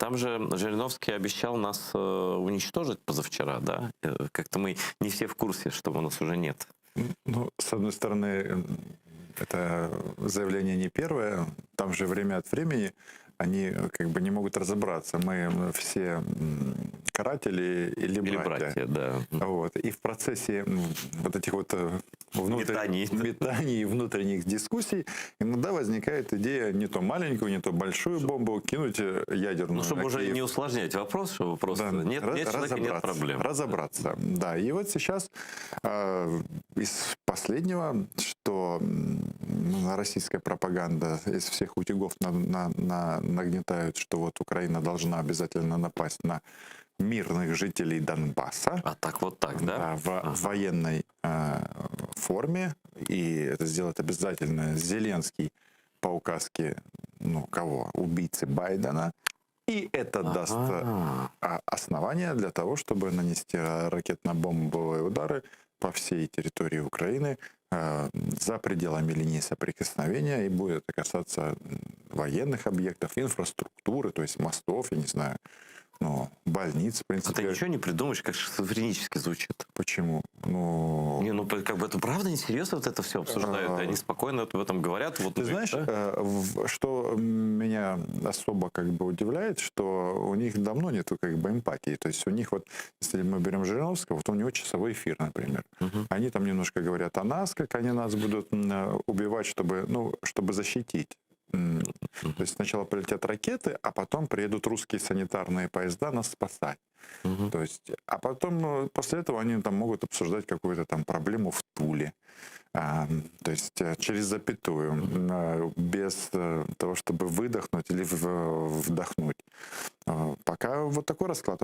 Там же Жириновский обещал нас уничтожить позавчера, да? Как-то мы не все в курсе, что у нас уже нет. Ну, с одной стороны, это заявление не первое. Там же время от времени они как бы не могут разобраться. Мы все каратели или Или братья. братья, да. Вот. И в процессе вот этих вот метаний и внутренних дискуссий иногда возникает идея не то маленькую, не то большую бомбу кинуть ядерную. Ну, чтобы на уже Киев. не усложнять вопрос, чтобы просто нет человека, нет проблем. Разобраться, да. И вот сейчас из последнего, что российская пропаганда из всех утюгов нагнетают, что вот Украина должна обязательно напасть на мирных жителей Донбасса. А так вот так, да? В военной форме. И это сделать обязательно Зеленский по указке, ну, кого? Убийцы Байдена. И это даст основания для того, чтобы нанести ракетно-бомбовые удары по всей территории Украины за пределами линии соприкосновения, и будет это касаться военных объектов, инфраструктуры, то есть мостов, я не знаю, ну, больниц, в принципе. А ты ничего не придумаешь, как шизофренически звучит? Почему? Ну, не, ну как бы это правда интересно, вот это все обсуждают, и они спокойно об этом говорят. Вот, ты знаешь, что меня особо как бы удивляет, что у них давно нету как бы эмпатии. То есть у них вот, если мы берем Жириновского, вот у него часовой эфир, например. Они там немножко говорят о нас, как они нас будут убивать, чтобы, ну, чтобы защитить. То есть сначала прилетят ракеты, а потом приедут русские санитарные поезда нас спасать. То есть, а потом, после этого они там могут обсуждать какую-то там проблему в Туле. То есть через запятую, без того, чтобы выдохнуть или вдохнуть. Пока вот такой расклад.